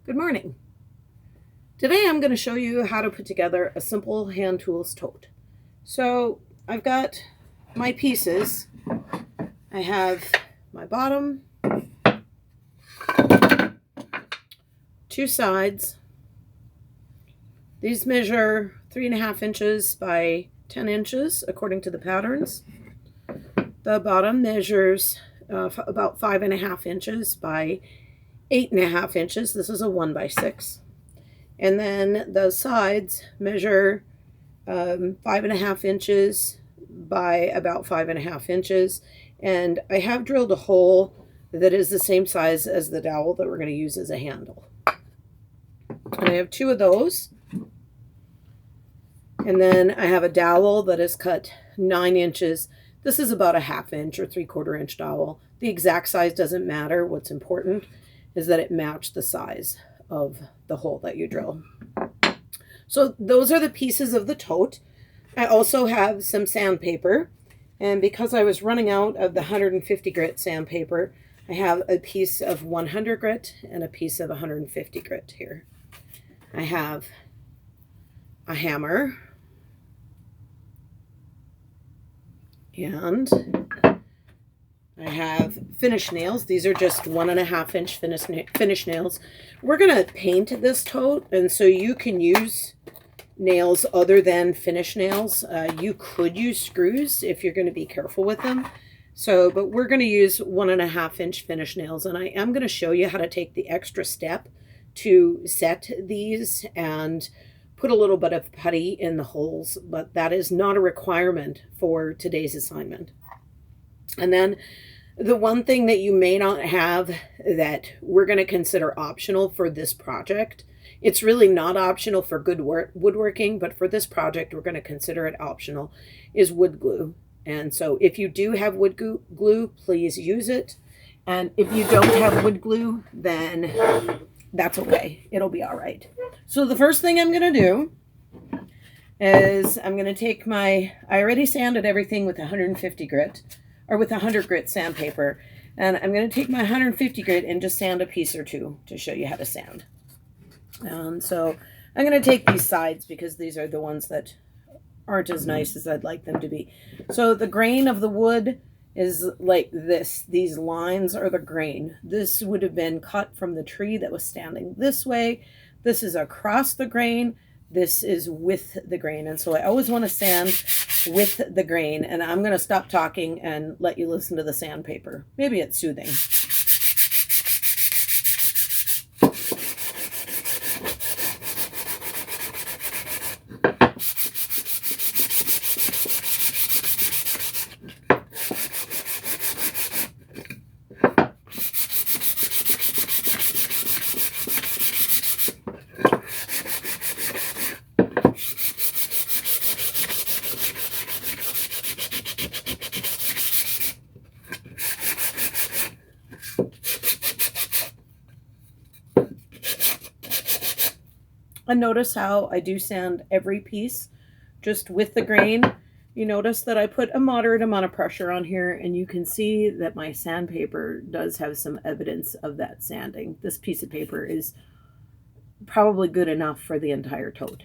Good morning. Today I'm going to show you how to put together a simple hand tools tote. So I've got my pieces. I have my bottom, two sides. These measure 3.5 inches by 10 inches according to the patterns. The bottom measures about 5.5 inches by 8.5 inches. This is a 1x6. And then the sides measure 5.5 inches by about 5.5 inches. And I have drilled a hole that is the same size as the dowel that we're going to use as a handle. And I have two of those. And then I have a dowel that is cut 9 inches. This is about a 1/2 inch or 3/4 inch dowel. The exact size doesn't matter. What's important is that it matched the size of the hole that you drill. So those are the pieces of the tote. I also have some sandpaper, and because I was running out of the 150 grit sandpaper, I have a piece of 100 grit and a piece of 150 grit here. I have a hammer and I have finish nails. These are just 1.5 inch finish nails. We're going to paint this tote, and so you can use nails other than finish nails. You could use screws if you're going to be careful with them. But we're going to use 1.5 inch finish nails, and I am going to show you how to take the extra step to set these and put a little bit of putty in the holes, but that is not a requirement for today's assignment. And then the one thing that you may not have that we're going to consider optional for this project, it's really not optional for good woodworking, but for this project we're going to consider it optional, is wood glue. And so if you do have wood glue, please use it. And if you don't have wood glue, then that's okay. It'll be all right. So the first thing I'm going to do is I'm going to take I already sanded everything with 150 grit, or with 100 grit sandpaper. And I'm going to take my 150 grit and just sand a piece or two to show you how to sand. And so I'm going to take these sides because these are the ones that aren't as nice as I'd like them to be. So the grain of the wood is like this. These lines are the grain. This would have been cut from the tree that was standing this way. This is across the grain. This is with the grain. And so I always want to sand with the grain. And I'm going to stop talking and let you listen to the sandpaper. Maybe it's soothing. And notice how I do sand every piece just with the grain. You notice that I put a moderate amount of pressure on here, and you can see that my sandpaper does have some evidence of that sanding. This piece of paper is probably good enough for the entire tote.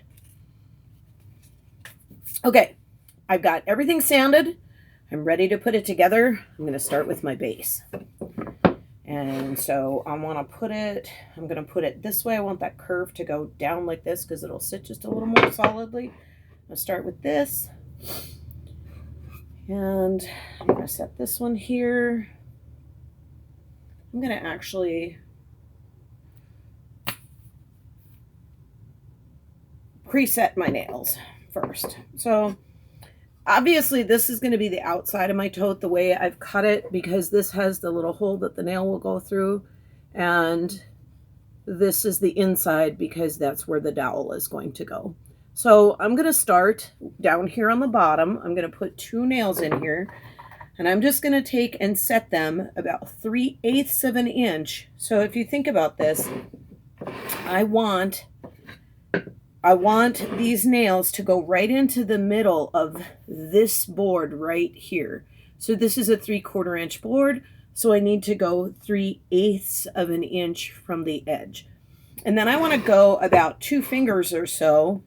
Okay, I've got everything sanded. I'm ready to put it together. I'm going to start with my base. And so I'm going to put it this way. I want that curve to go down like this because it'll sit just a little more solidly. I'll start with this. And I'm going to set this one here. I'm going to actually preset my nails first. So obviously this is going to be the outside of my tote the way I've cut it, because this has the little hole that the nail will go through, and this is the inside because that's where the dowel is going to go. So I'm going to start down here on the bottom. I'm going to put 2 nails in here, and I'm just going to take and set them about 3/8 of an inch. So if you think about this, I want these nails to go right into the middle of this board right here. So this is a 3/4 inch board, so I need to go 3/8 of an inch from the edge. And then I want to go about 2 fingers or so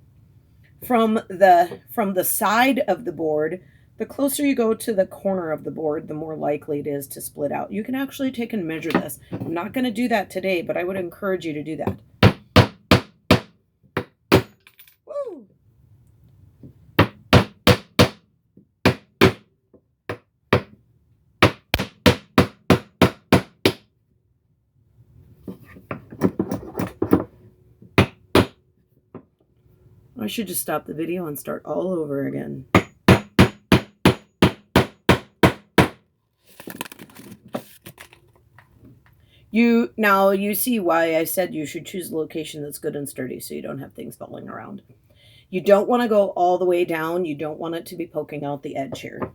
from the side of the board. The closer you go to the corner of the board, the more likely it is to split out. You can actually take and measure this. I'm not going to do that today, but I would encourage you to do that. Woo! I should just stop the video and start all over again. Now you see why I said you should choose a location that's good and sturdy so you don't have things falling around. You don't want to go all the way down. You don't want it to be poking out the edge here.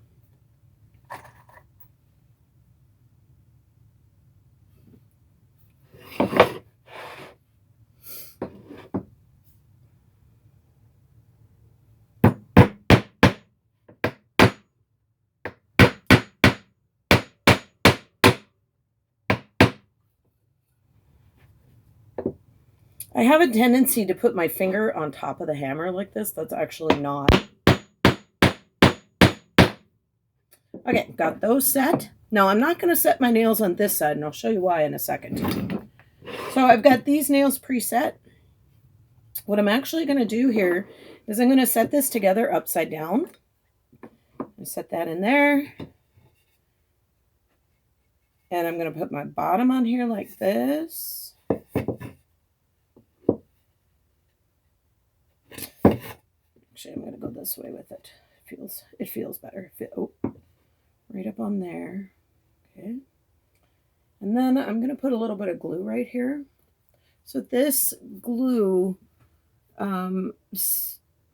I have a tendency to put my finger on top of the hammer like this. That's actually not. Okay, got those set. Now I'm not going to set my nails on this side, and I'll show you why in a second. So I've got these nails preset. What I'm actually going to do here is I'm going to set this together upside down. I set that in there. And I'm going to put my bottom on here like this. Actually, I'm going to go this way with it. It feels better. Right up on there. Okay. And then I'm going to put a little bit of glue right here. So this glue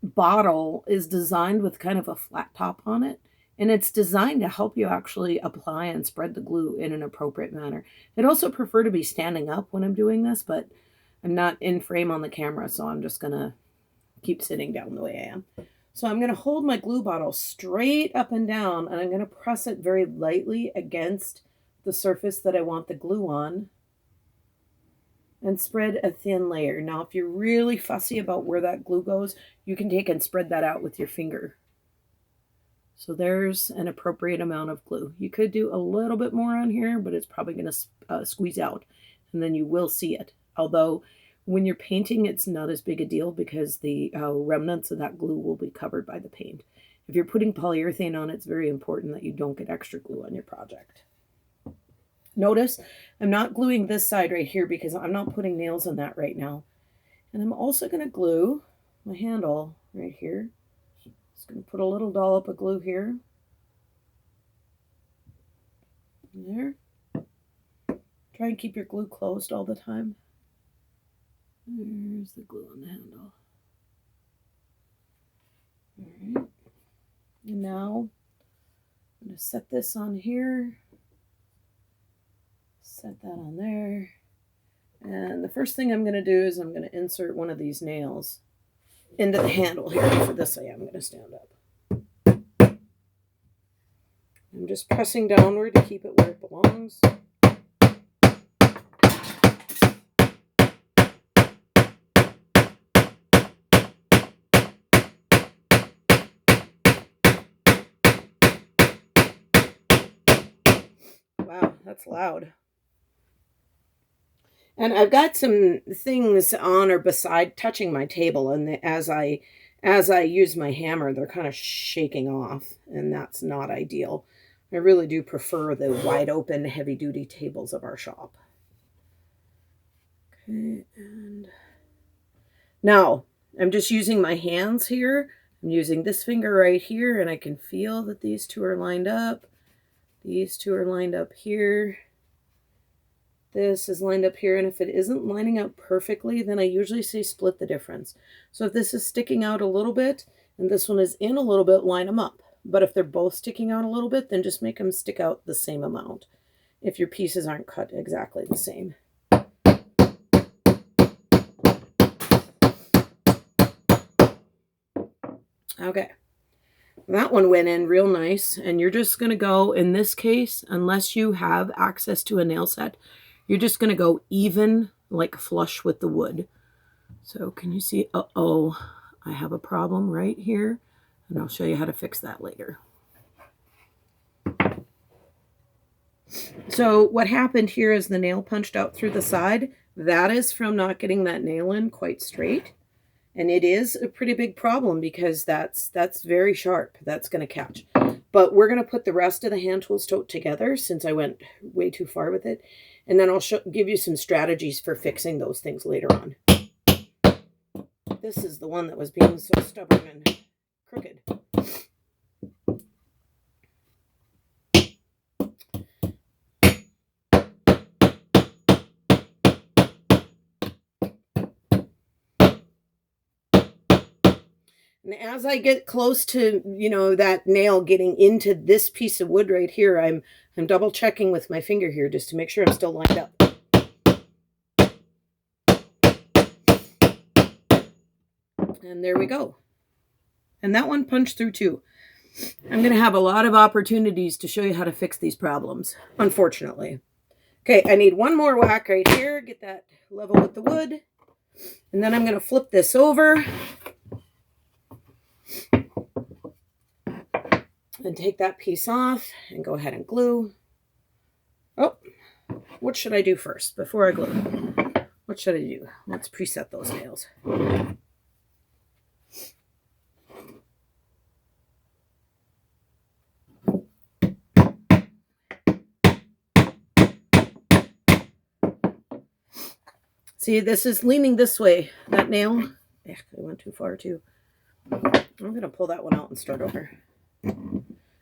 bottle is designed with kind of a flat top on it. And it's designed to help you actually apply and spread the glue in an appropriate manner. I'd also prefer to be standing up when I'm doing this, but I'm not in frame on the camera, so I'm just going to keep sitting down the way I am. So I'm going to hold my glue bottle straight up and down, and I'm going to press it very lightly against the surface that I want the glue on and spread a thin layer. Now, if you're really fussy about where that glue goes, you can take and spread that out with your finger. So there's an appropriate amount of glue. You could do a little bit more on here, but it's probably going to squeeze out, and then you will see it. Although when you're painting, it's not as big a deal because the remnants of that glue will be covered by the paint. If you're putting polyurethane on, it's very important that you don't get extra glue on your project. Notice I'm not gluing this side right here because I'm not putting nails on that right now. And I'm also going to glue my handle right here. Just going to put a little dollop of glue here. There. Try and keep your glue closed all the time. There's the glue on the handle. All right. And now I'm going to set this on here. Set that on there. And the first thing I'm going to do is I'm going to insert one of these nails into the handle here. For this I am going to stand up. I'm just pressing downward to keep it where it belongs. Wow, that's loud. And I've got some things on or beside touching my table, and as I use my hammer, they're kind of shaking off, and that's not ideal. I really do prefer the wide open, heavy duty tables of our shop. Okay, and now I'm just using my hands here. I'm using this finger right here, and I can feel that these two are lined up. These two are lined up here. This is lined up here, and if it isn't lining up perfectly, then I usually say split the difference. So if this is sticking out a little bit and this one is in a little bit, line them up. But if they're both sticking out a little bit, then just make them stick out the same amount if your pieces aren't cut exactly the same. Okay, that one went in real nice, and you're just going to go, in this case, unless you have access to a nail set, you're just going to go even like flush with the wood. So can you see? Uh-oh, I have a problem right here, and I'll show you how to fix that later. So what happened here is the nail punched out through the side. That is from not getting that nail in quite straight. And it is a pretty big problem because that's very sharp. That's going to catch. But we're going to put the rest of the hand tools tote together since I went way too far with it. And then I'll give you some strategies for fixing those things later on. This is the one that was being so stubborn and crooked. And as I get close to, that nail getting into this piece of wood right here, I'm double checking with my finger here just to make sure I'm still lined up. And there we go. And that one punched through too. I'm going to have a lot of opportunities to show you how to fix these problems, unfortunately. Okay, I need one more whack right here. Get that level with the wood. And then I'm going to flip this over. And take that piece off and go ahead and glue. Oh, what should I do first before I glue? What should I do? Let's preset those nails. See, this is leaning this way. That nail, I went too far too. I'm going to pull that one out and start over.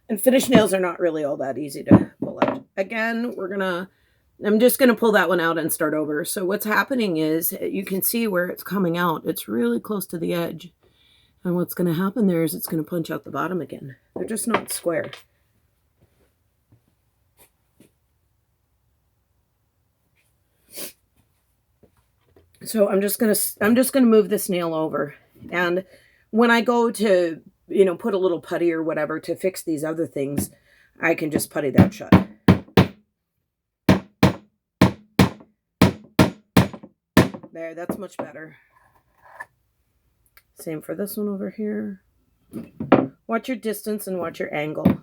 And finished nails are not really all that easy to pull out. Again, I'm just going to pull that one out and start over. So what's happening is you can see where it's coming out. It's really close to the edge. And what's going to happen there is it's going to punch out the bottom again. They're just not square. So I'm just going to move this nail over. And when I go to, put a little putty or whatever to fix these other things, I can just putty that shut. There, that's much better. Same for this one over here. Watch your distance and watch your angle.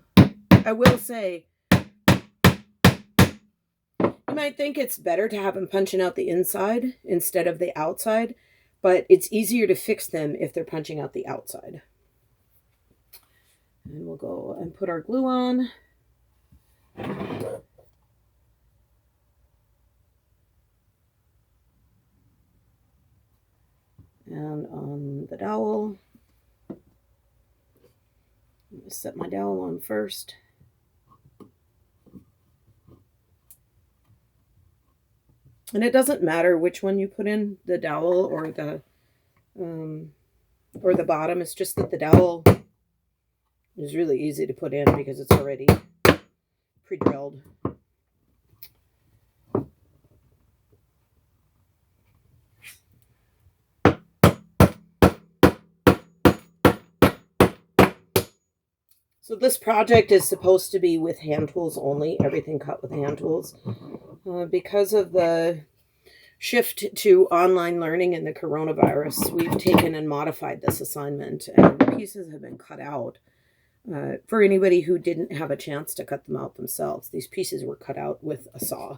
I will say, you might think it's better to have them punching out the inside instead of the outside, but it's easier to fix them if they're punching out the outside. And we'll go and put our glue on. And on the dowel, I'm going to set my dowel on first. And it doesn't matter which one you put in, the dowel or the bottom. It's just that the dowel is really easy to put in because it's already pre-drilled. So this project is supposed to be with hand tools only, everything cut with hand tools. Because of the shift to online learning and the coronavirus, we've taken and modified this assignment, and pieces have been cut out. For anybody who didn't have a chance to cut them out themselves, these pieces were cut out with a saw.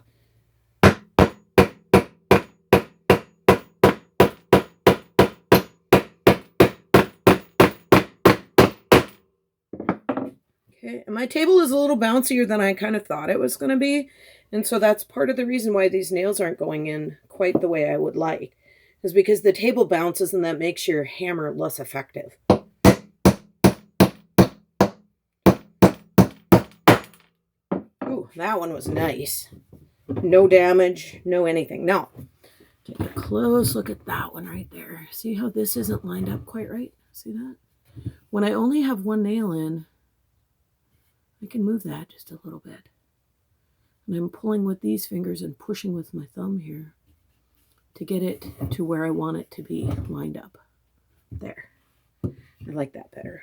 Okay, and my table is a little bouncier than I kind of thought it was going to be. And so that's part of the reason why these nails aren't going in quite the way I would like, is because the table bounces and that makes your hammer less effective. Ooh, that one was nice. No damage, no anything. Now, take a close look at that one right there. See how this isn't lined up quite right? See that? When I only have one nail in, I can move that just a little bit. And I'm pulling with these fingers and pushing with my thumb here to get it to where I want it to be lined up. There. I like that better.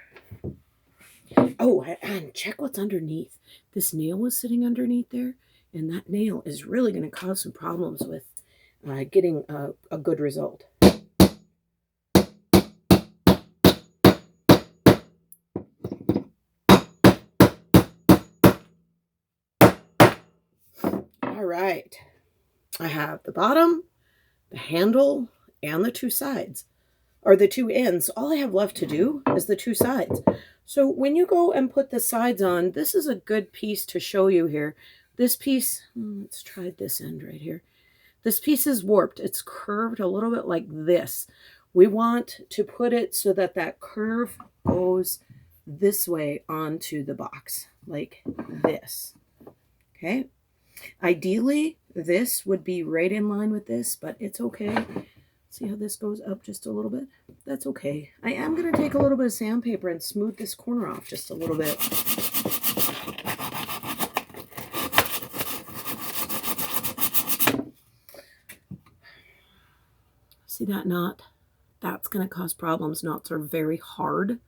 Oh, and check what's underneath. This nail was sitting underneath there, and that nail is really going to cause some problems with getting a good result. All right, I have the bottom, the handle, and the two sides, or the two ends. All I have left to do is the two sides. So when you go and put the sides on, this is a good piece to show you here. This piece, let's try this end right here. This piece is warped. It's curved a little bit like this. We want to put it so that that curve goes this way onto the box, like this. Okay. Ideally, this would be right in line with this, but it's okay. See how this goes up just a little bit? That's okay. I am going to take a little bit of sandpaper and smooth this corner off just a little bit. See that knot? That's going to cause problems. Knots are very hard.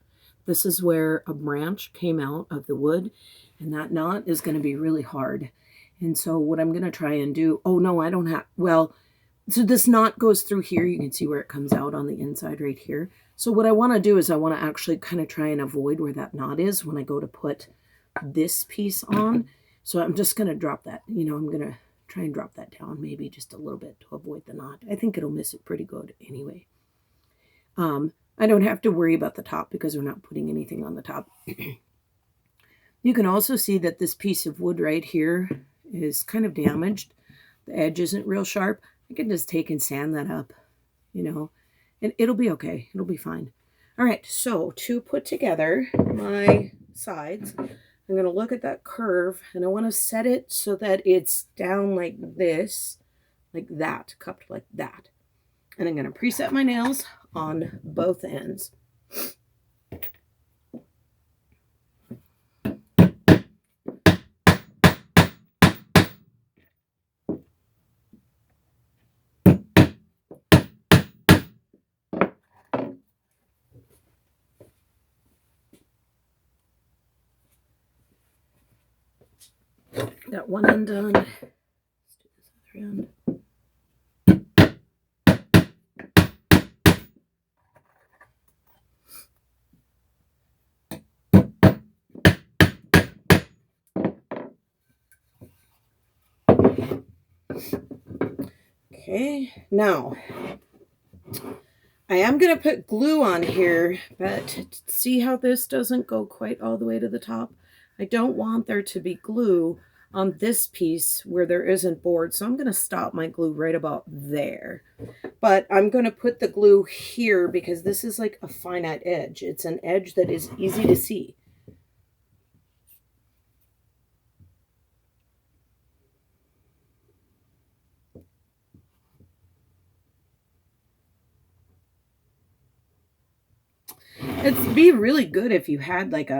This is where a branch came out of the wood, and that knot is going to be really hard. And so what I'm going to try and do, oh no, I don't have, well, so this knot goes through here. You can see where it comes out on the inside right here. So what I want to do is I want to actually kind of try and avoid where that knot is when I go to put this piece on. So I'm just going to drop that, I'm going to try and drop that down maybe just a little bit to avoid the knot. I think it'll miss it pretty good anyway. I don't have to worry about the top because we're not putting anything on the top. You can also see that this piece of wood right here is kind of damaged. The edge isn't real sharp. I can just take and sand that up, and it'll be okay. It'll be fine. All right, so to put together my sides, I'm going to look at that curve, and I want to set it so that it's down like this, like that, cupped like that. And I'm going to preset my nails on both ends. Got one end done. Let's do this other end. Okay, now I am going to put glue on here, but see how this doesn't go quite all the way to the top? I don't want there to be glue on this piece where there isn't board, so I'm going to stop my glue right about there. But I'm going to put the glue here because this is like a finite edge. It's an edge that is easy to see. It'd be really good if you had like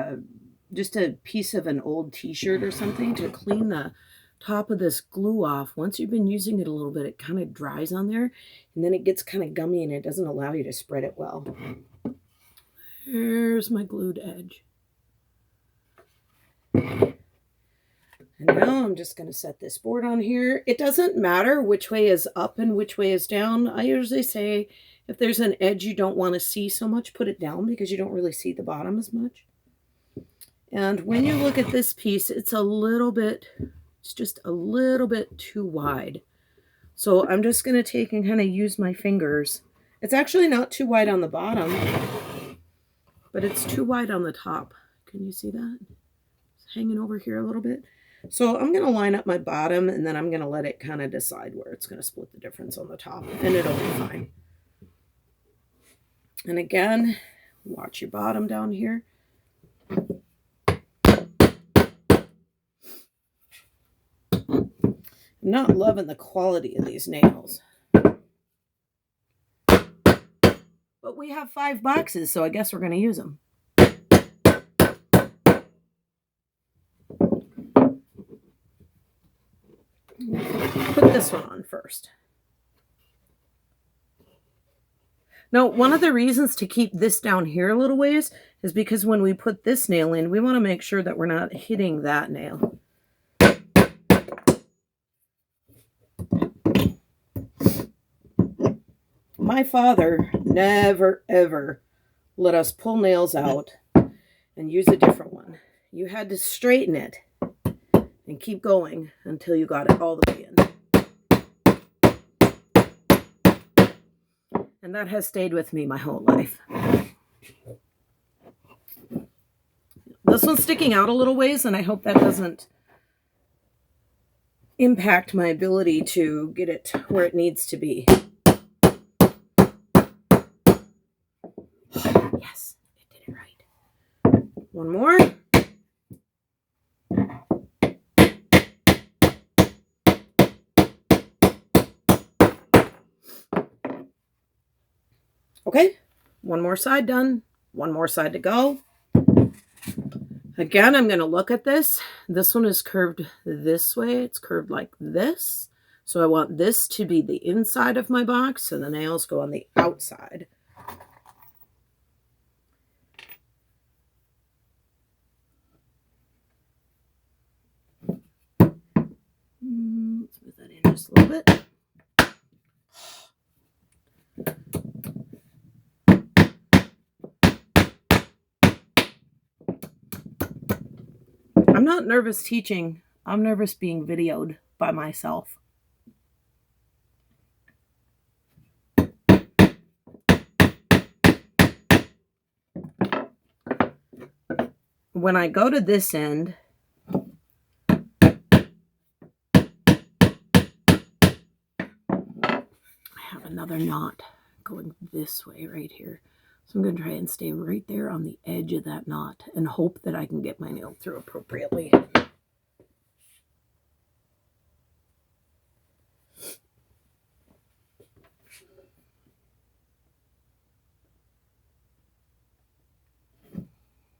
just a piece of an old t-shirt or something to clean the top of this glue off. Once you've been using it a little bit, it kind of dries on there and then it gets kind of gummy and it doesn't allow you to spread it well. There's my glued edge. And now I'm just going to set this board on here. It doesn't matter which way is up and which way is down. I usually say if there's an edge you don't want to see so much, put it down because you don't really see the bottom as much. And when you look at this piece, it's just a little bit too wide. So I'm just going to take and kind of use my fingers. It's actually not too wide on the bottom, but it's too wide on the top. Can you see that? It's hanging over here a little bit. So I'm going to line up my bottom and then I'm going to let it kind of decide where it's going to split the difference on the top and it'll be fine. And again, watch your bottom down here. I'm not loving the quality of these nails. But we have 5 boxes, so I guess we're going to use them. Put this one on first. Now, one of the reasons to keep this down here a little ways is because when we put this nail in, we want to make sure that we're not hitting that nail. my father never, ever let us pull nails out and use a different one. You had to straighten it and keep going until you got it all the way in. And that has stayed with me my whole life. This one's sticking out a little ways, and I hope that doesn't impact my ability to get it where it needs to be. Yes, it did it right. One more. Okay, one more side done. One more side to go. Again, I'm going to look at this. This one is curved this way. It's curved like this. So I want this to be the inside of my box, so the nails go on the outside. Let's move that in just a little bit. I'm not nervous teaching. I'm nervous being videoed by myself. When I go to this end, I have another knot going this way right here. So I'm going to try and stay right there on the edge of that knot and hope that I can get my nail through appropriately.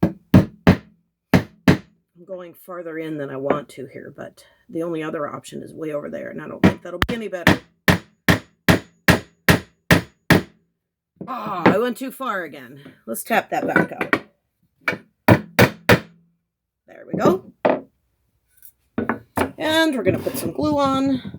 I'm going farther in than I want to here, but the only other option is way over there, and I don't think that'll be any better. Oh, I went too far again. Let's tap that back out. There we go. And we're going to put some glue on.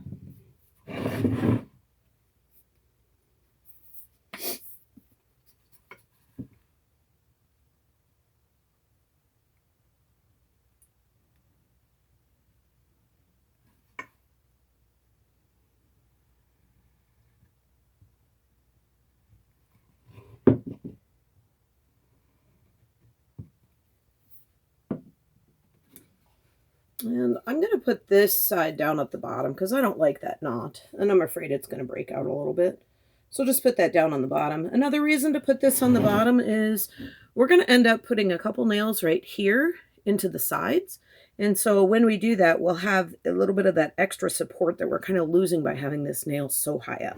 And I'm going to put this side down at the bottom because I don't like that knot. And I'm afraid it's going to break out a little bit. So just put that down on the bottom. Another reason to put this on the bottom is we're going to end up putting a couple nails right here into the sides. And so when we do that, we'll have a little bit of that extra support that we're kind of losing by having this nail so high up.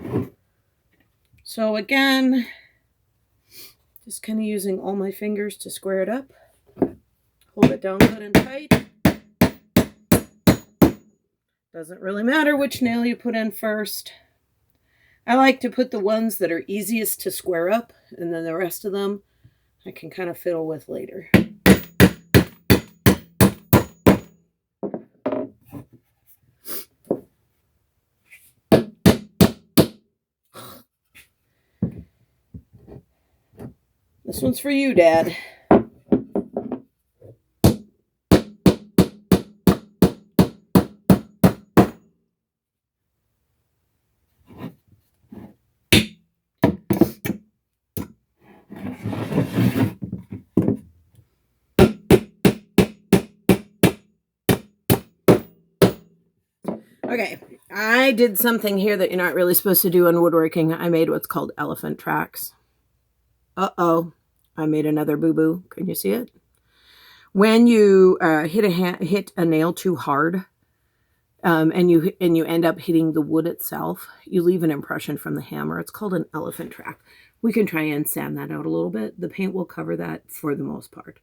So again, just kind of using all my fingers to square it up. Hold it down good and tight. Doesn't really matter which nail you put in first. I like to put the ones that are easiest to square up, and then the rest of them I can kind of fiddle with later. This one's for you, Dad. Okay, I did something here that you're not really supposed to do in woodworking. I made what's called elephant tracks. Uh-oh, I made another boo-boo. Can you see it? When you hit a nail too hard, and you end up hitting the wood itself, you leave an impression from the hammer. It's called an elephant track. We can try and sand that out a little bit. The paint will cover that for the most part.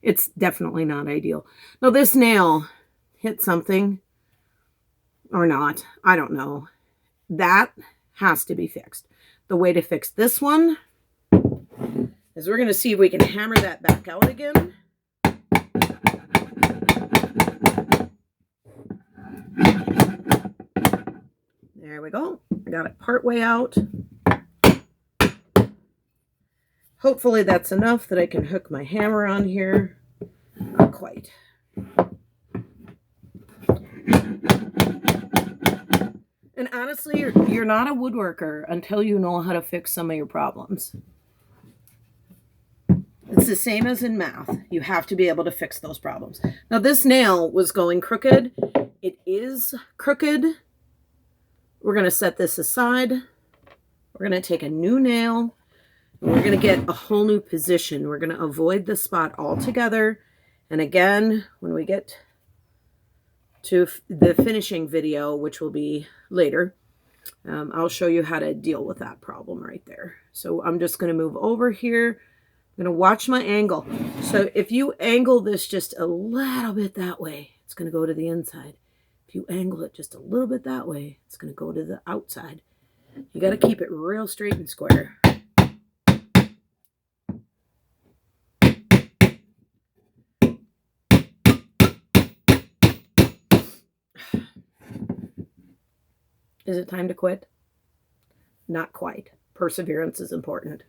It's definitely not ideal. Now this nail hit something or not, I don't know. That has to be fixed. The way to fix this one is we're going to see if we can hammer that back out again. There we go. I got it part way out. Hopefully that's enough that I can hook my hammer on here. Not quite. And honestly, you're not a woodworker until you know how to fix some of your problems. It's the same as in math. You have to be able to fix those problems. Now, this nail was going crooked. It is crooked. We're going to set this aside. We're going to take a new nail. And we're going to get a whole new position. We're going to avoid the spot altogether. And again, when we get to the finishing video, which will be later, I'll show you how to deal with that problem right there. So I'm just going to move over here. I'm going to watch my angle. So if you angle this just a little bit that way, it's going to go to the inside. If you angle it just a little bit that way, it's going to go to the outside. You got to keep it real straight and square. Is it time to quit? Not quite. Perseverance is important.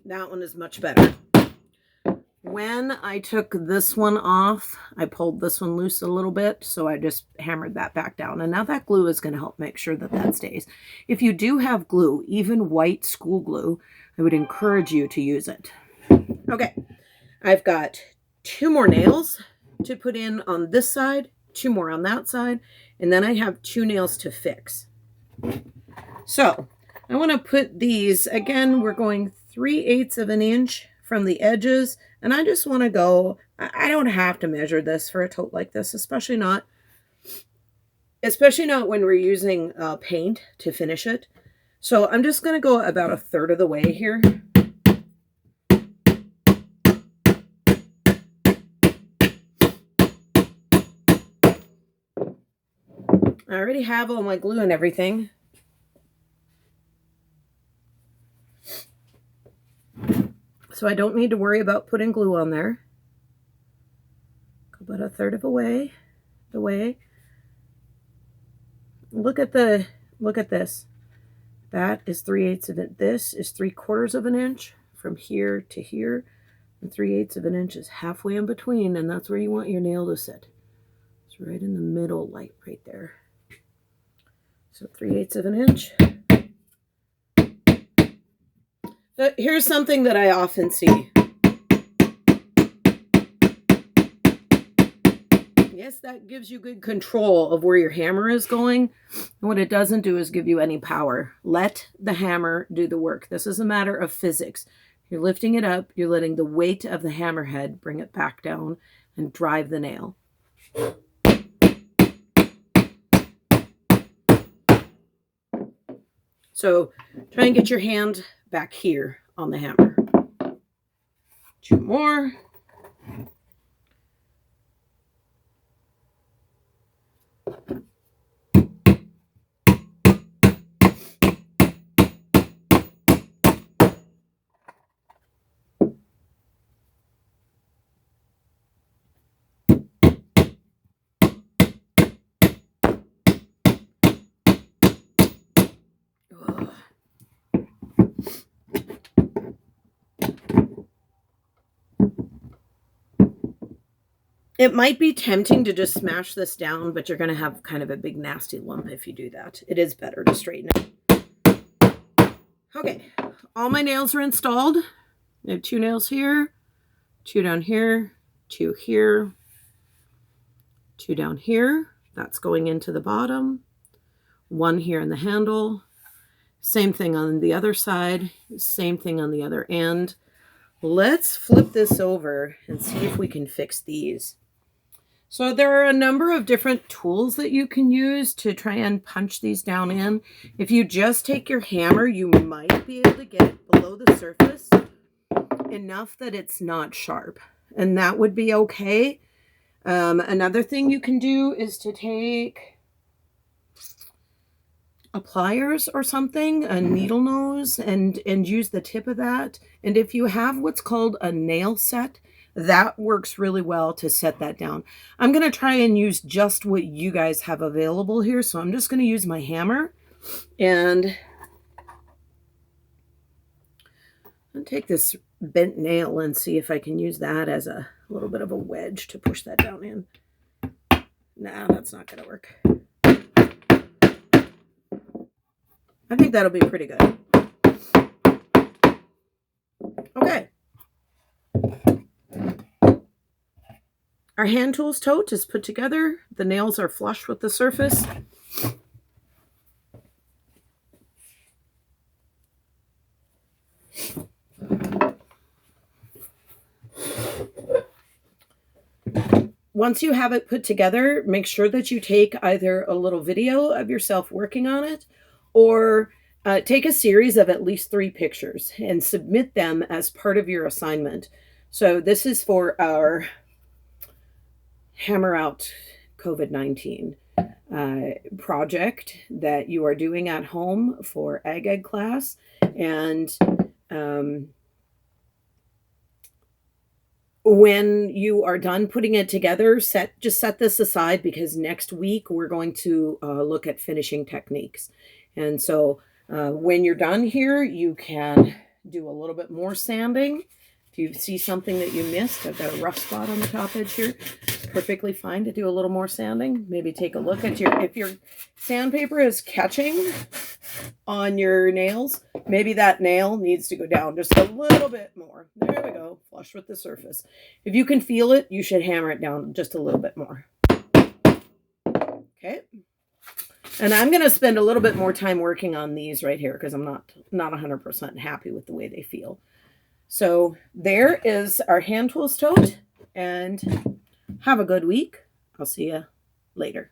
That one is much better. When I took this one off, I pulled this one loose a little bit, so I just hammered that back down. And now that glue is going to help make sure that that stays. If you do have glue, even white school glue, I would encourage you to use it. Okay, I've got 2 more nails to put in on this side, 2 more on that side, and then I have 2 nails to fix. So I want to put these, again, we're going 3/8 of an inch from the edges, and I just want to go, I don't have to measure this for a tote like this, especially not when we're using paint to finish it. So I'm just going to go about 1/3 of the way here. I already have all my glue and everything. So I don't need to worry about putting glue on there. Go about 1/3 of the way. Look at this. That is 3/8 of it. This is 3/4 of an inch from here to here. And 3/8 of an inch is halfway in between, and that's where you want your nail to sit. It's right in the middle, like right there. So 3/8 of an inch. But here's something that I often see. Yes, that gives you good control of where your hammer is going. And what it doesn't do is give you any power. Let the hammer do the work. This is a matter of physics. You're lifting it up. You're letting the weight of the hammerhead bring it back down and drive the nail. So try and get your hand back here on the hammer. 2 more. It might be tempting to just smash this down, but you're going to have kind of a big nasty lump if you do that. It is better to straighten it. Okay, all my nails are installed. I have 2 nails here, 2 down here, 2 here, 2 down here. That's going into the bottom. 1 here in the handle. Same thing on the other side. Same thing on the other end. Let's flip this over and see if we can fix these. So there are a number of different tools that you can use to try and punch these down in. If you just take your hammer, you might be able to get it below the surface enough that it's not sharp. And that would be okay. Another thing you can do is to take a pliers or something, a needle nose, and use the tip of that. And if you have what's called a nail set, that works really well to set that down. I'm going to try and use just what you guys have available here. So I'm just going to use my hammer and I'll take this bent nail and see if I can use that as a little bit of a wedge to push that down in. Nah, that's not going to work. I think that'll be pretty good. Okay. Our hand tools tote is put together. The nails are flush with the surface. Once you have it put together, make sure that you take either a little video of yourself working on it or take a series of at least 3 pictures and submit them as part of your assignment. So this is for our Hammer Out COVID-19 project that you are doing at home for Ag Ed class. And when you are done putting it together, just set this aside because next week we're going to look at finishing techniques. And so when you're done here, you can do a little bit more sanding. If you see something that you missed, I've got a rough spot on the top edge here. Perfectly fine to do a little more sanding. Maybe take a look at if your sandpaper is catching on your nails, maybe that nail needs to go down just a little bit more. There we go, flush with the surface. If you can feel it, you should hammer it down just a little bit more. Okay. And I'm going to spend a little bit more time working on these right here because I'm not 100% happy with the way they feel. So there is our hand tools tote, and have a good week. I'll see you later.